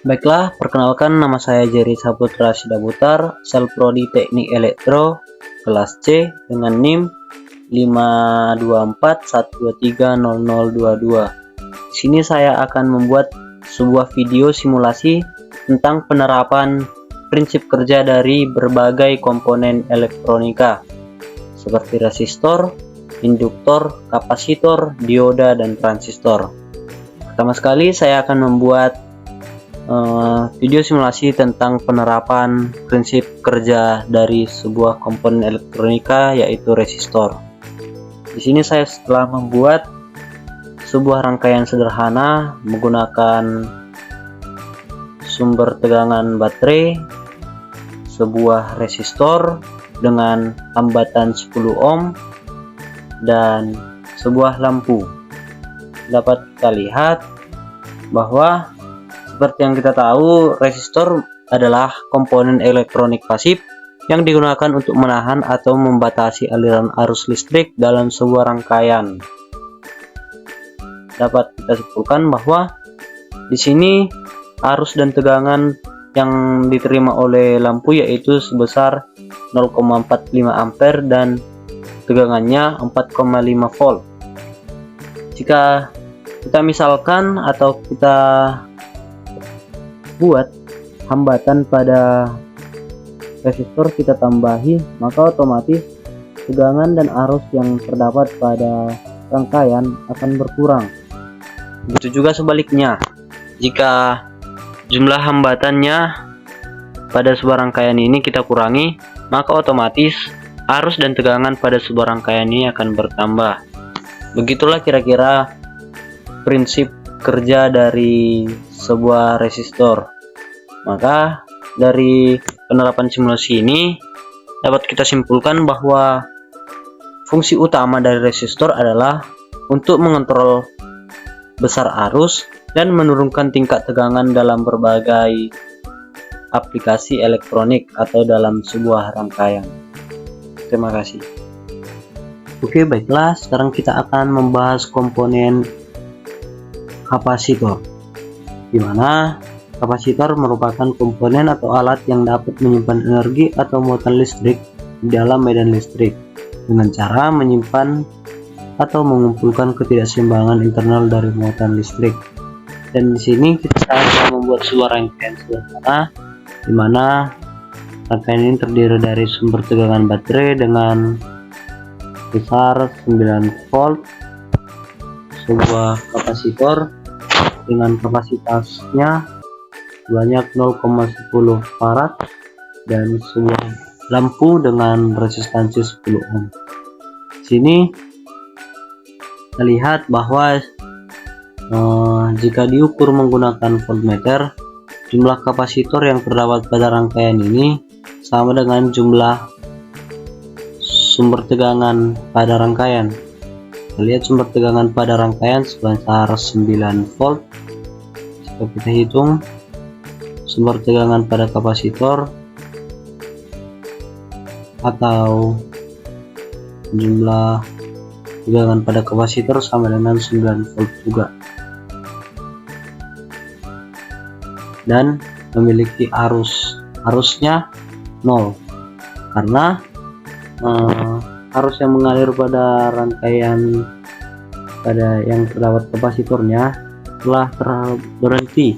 Baiklah, perkenalkan nama saya Jerry Saputra Sidaputar, asal Prodi Teknik Elektro, kelas C dengan NIM 52412300022. Di sini saya akan membuat sebuah video simulasi tentang penerapan prinsip kerja dari berbagai komponen elektronika seperti resistor, induktor, kapasitor, dioda, dan transistor. Pertama sekali saya akan membuat video simulasi tentang penerapan prinsip kerja dari sebuah komponen elektronika, yaitu resistor. Di sini saya telah membuat sebuah rangkaian sederhana menggunakan sumber tegangan baterai, sebuah resistor dengan hambatan 10 ohm, dan sebuah lampu. Dapat kita lihat bahwa seperti yang kita tahu, resistor adalah komponen elektronik pasif yang digunakan untuk menahan atau membatasi aliran arus listrik dalam sebuah rangkaian. Dapat kita simpulkan bahwa di sini arus dan tegangan yang diterima oleh lampu yaitu sebesar 0,45 ampere dan tegangannya 4,5 volt. Jika kita misalkan atau kita buat hambatan pada resistor kita tambahi, maka otomatis tegangan dan arus yang terdapat pada rangkaian akan berkurang. Begitu juga sebaliknya, jika jumlah hambatannya pada sebuah rangkaian ini kita kurangi, maka otomatis arus dan tegangan pada sebuah rangkaian ini akan bertambah. Begitulah kira-kira prinsip kerja dari sebuah resistor. Maka dari penerapan simulasi ini dapat kita simpulkan bahwa fungsi utama dari resistor adalah untuk mengontrol besar arus dan menurunkan tingkat tegangan dalam berbagai aplikasi elektronik atau dalam sebuah rangkaian. Terima kasih. Oke, baiklah, sekarang kita akan membahas komponen kapasitor, di mana kapasitor merupakan komponen atau alat yang dapat menyimpan energi atau muatan listrik di dalam medan listrik dengan cara menyimpan atau mengumpulkan ketidakseimbangan internal dari muatan listrik. Dan di sini kita akan membuat sebuah rangkaian sederhana, di mana rangkaian ini terdiri dari sumber tegangan baterai dengan besar 9 volt, sebuah kapasitor dengan kapasitasnya sebanyak 0,10 farad, dan sebuah lampu dengan resistansi 10 ohm. Sini terlihat bahwa jika diukur menggunakan voltmeter, jumlah kapasitor yang terdapat pada rangkaian ini sama dengan jumlah sumber tegangan pada rangkaian. Lihat sumber tegangan pada rangkaian sebesar 9 volt. Jika kita hitung sumber tegangan pada kapasitor atau jumlah tegangan pada kapasitor sama dengan 9 volt juga, dan memiliki arusnya 0 karena arus yang mengalir pada rangkaian pada yang terdapat kapasitornya telah berhenti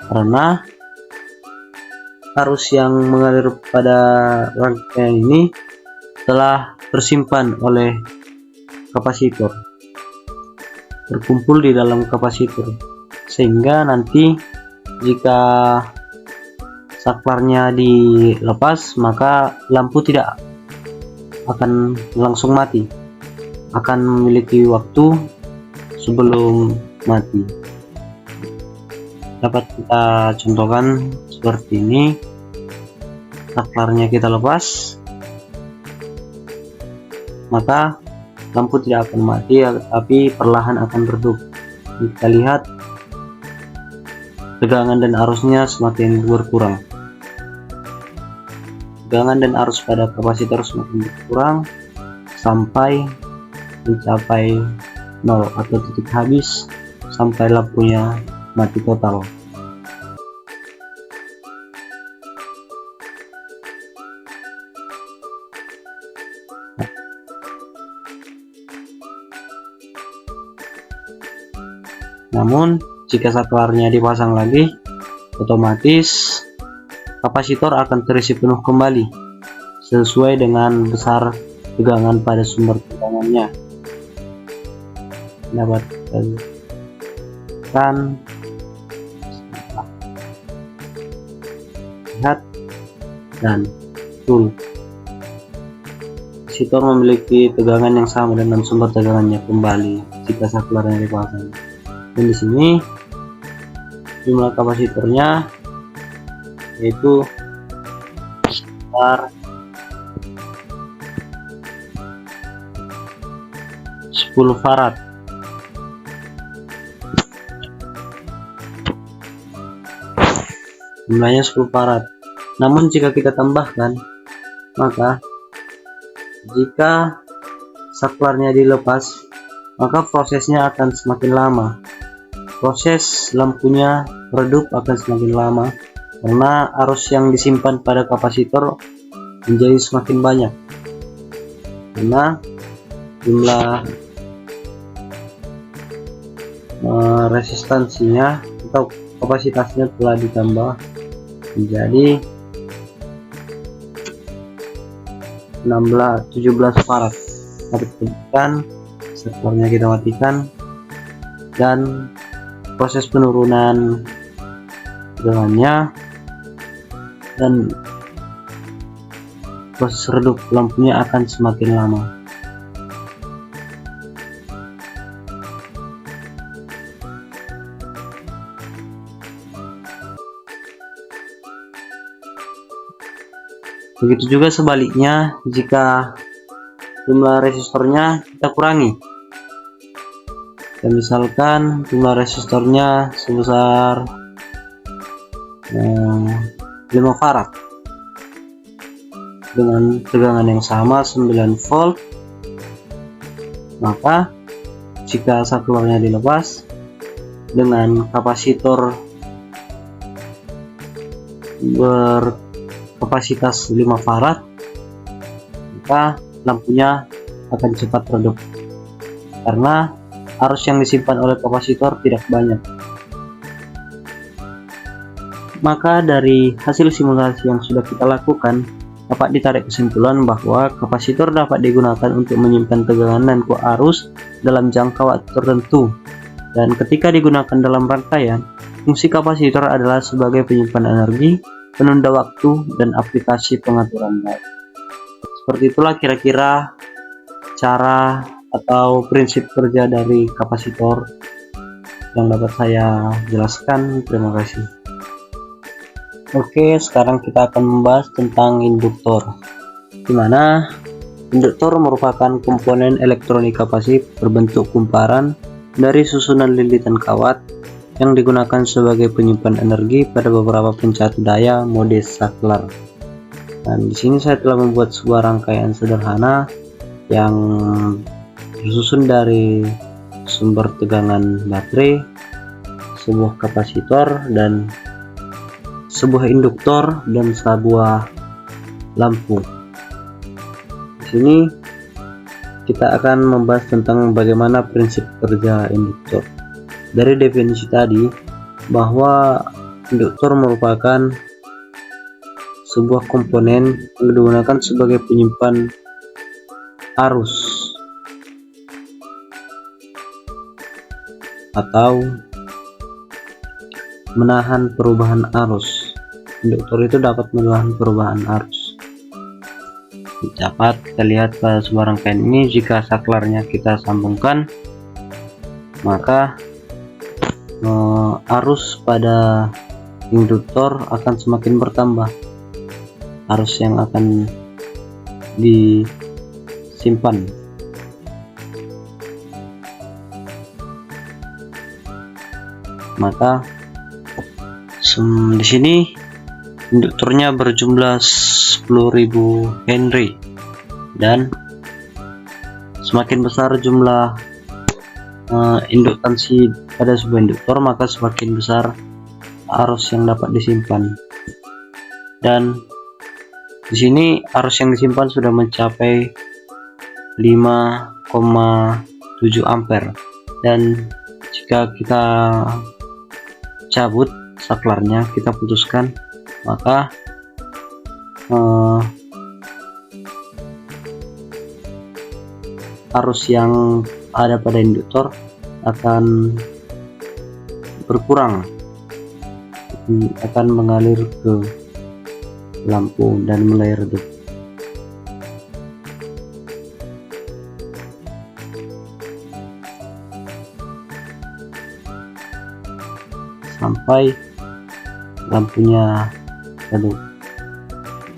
karena arus yang mengalir pada rangkaian ini telah tersimpan oleh kapasitor, terkumpul di dalam kapasitor, sehingga nanti jika saklarnya dilepas maka lampu tidak akan langsung mati, akan memiliki waktu sebelum mati. Dapat kita contohkan seperti ini. Saklarnya kita lepas, maka lampu tidak akan mati, tapi perlahan akan redup. Kita lihat tegangan dan arusnya semakin berkurang. Tegangan dan arus pada kapasitor semakin berkurang sampai mencapai 0 atau titik habis, sampai lampunya mati total. Namun jika saklarnya dipasang lagi, otomatis kapasitor akan terisi penuh kembali sesuai dengan besar tegangan pada sumber tegangannya. Dapat kan lihat dan betul, kapasitor memiliki tegangan yang sama dengan sumber tegangannya kembali jika saklarnya dipasang. Dan di sini jumlah kapasitornya yaitu sekitar 10 farad. Jumlahnya 10 farad. Namun jika kita tambahkan, maka jika saklarnya dilepas, maka prosesnya akan semakin lama. Proses lampunya redup akan semakin lama karena arus yang disimpan pada kapasitor menjadi semakin banyak, karena jumlah resistansinya atau kapasitasnya telah ditambah menjadi 17 farad. Tekan saklarnya kita matikan dan proses penurunan tegangannya dan proses redup lampunya akan semakin lama. Begitu juga sebaliknya, jika jumlah resistornya kita kurangi, dan misalkan jumlah resistornya sebesar 5 farad dengan tegangan yang sama 9 volt, maka jika saklarnya dilepas dengan kapasitor berkapasitas 5 farad, maka lampunya akan cepat redup karena arus yang disimpan oleh kapasitor tidak banyak. Maka dari hasil simulasi yang sudah kita lakukan, dapat ditarik kesimpulan bahwa kapasitor dapat digunakan untuk menyimpan tegangan dan arus dalam jangka waktu tertentu. Dan ketika digunakan dalam rangkaian, fungsi kapasitor adalah sebagai penyimpan energi, penunda waktu, dan aplikasi pengaturan daya. Seperti itulah kira-kira cara atau prinsip kerja dari kapasitor yang dapat saya jelaskan. Terima kasih. Oke, sekarang kita akan membahas tentang induktor, di mana induktor merupakan komponen elektronika pasif berbentuk kumparan dari susunan lilitan kawat yang digunakan sebagai penyimpan energi pada beberapa pencatu daya mode saklar. Dan di sini saya telah membuat sebuah rangkaian sederhana yang disusun dari sumber tegangan baterai, sebuah kapasitor, dan sebuah induktor dan sebuah lampu. Di sini kita akan membahas tentang bagaimana prinsip kerja induktor. Dari definisi tadi, bahwa induktor merupakan sebuah komponen yang digunakan sebagai penyimpan arus atau menahan perubahan arus. Induktor itu dapat menahan perubahan arus. Dapat kita lihat pada sebuah rangkaian ini, jika saklarnya kita sambungkan, maka arus pada induktor akan semakin bertambah. Arus yang akan disimpan. Maka di sini induktornya berjumlah 10.000 Henry, dan semakin besar jumlah induktansi pada sebuah induktor, maka semakin besar arus yang dapat disimpan. Dan di sini arus yang disimpan sudah mencapai 5,7 ampere, dan Jika kita cabut saklarnya, kita putuskan, maka arus yang ada pada induktor akan berkurang, akan mengalir ke lampu dan mulai redup. Sampai lampunya redup.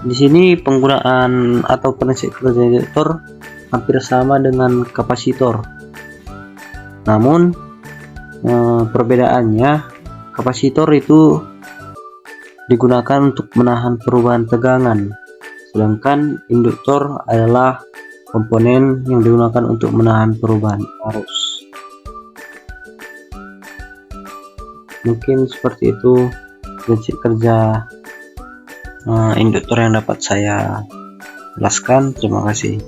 Di sini penggunaan atau prinsip kerja induktor hampir sama dengan kapasitor. Namun perbedaannya, kapasitor itu digunakan untuk menahan perubahan tegangan, sedangkan induktor adalah komponen yang digunakan untuk menahan perubahan arus. Mungkin seperti itu prinsip kerja induktor yang dapat saya jelaskan. Terima kasih.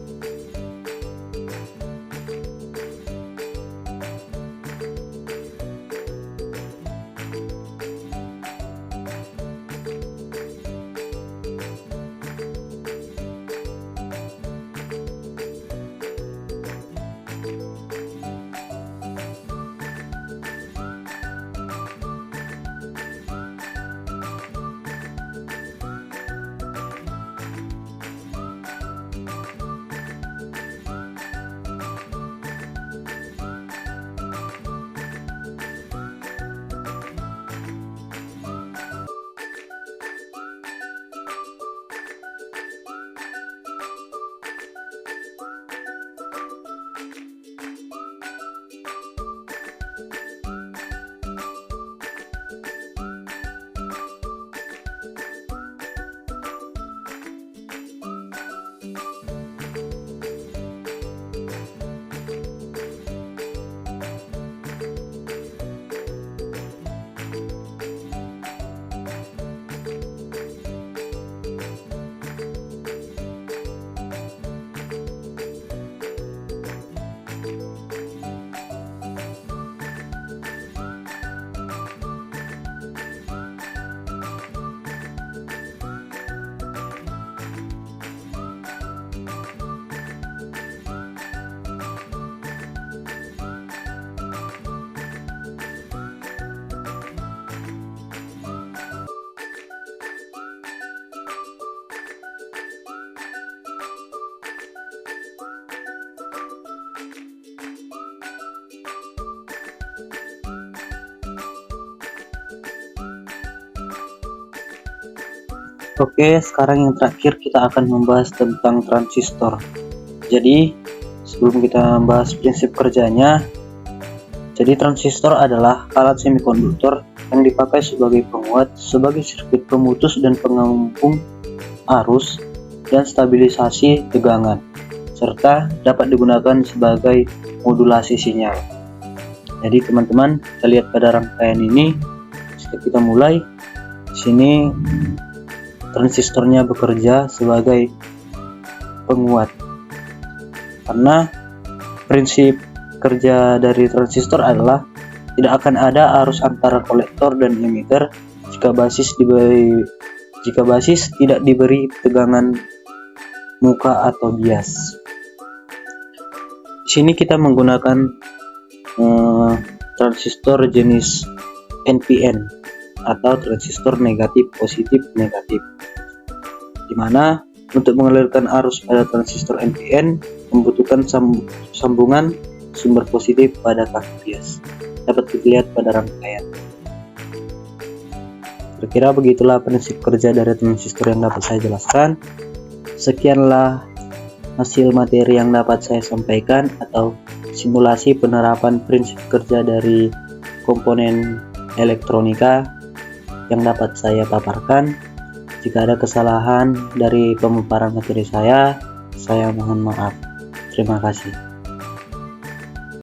Oke, sekarang yang terakhir kita akan membahas tentang transistor. Jadi, sebelum kita membahas prinsip kerjanya, jadi transistor adalah alat semikonduktor yang dipakai sebagai penguat, sebagai sirkuit pemutus dan pengampung arus dan stabilisasi tegangan, serta dapat digunakan sebagai modulasi sinyal. Jadi teman-teman, kita lihat pada rangkaian ini, jika kita mulai, sini transistornya bekerja sebagai penguat, karena prinsip kerja dari transistor adalah tidak akan ada arus antara kolektor dan emitter jika basis tidak diberi tegangan muka atau bias. Di sini kita menggunakan transistor jenis NPN atau transistor negatif positif negatif, dimana untuk mengalirkan arus pada transistor NPN membutuhkan sambungan sumber positif pada kaki bias. Dapat dilihat pada rangkaian. Kira-kira begitulah prinsip kerja dari transistor yang dapat saya jelaskan. Sekianlah hasil materi yang dapat saya sampaikan atau simulasi penerapan prinsip kerja dari komponen elektronika yang dapat saya paparkan. Jika ada kesalahan dari pemaparan materi saya mohon maaf. Terima kasih.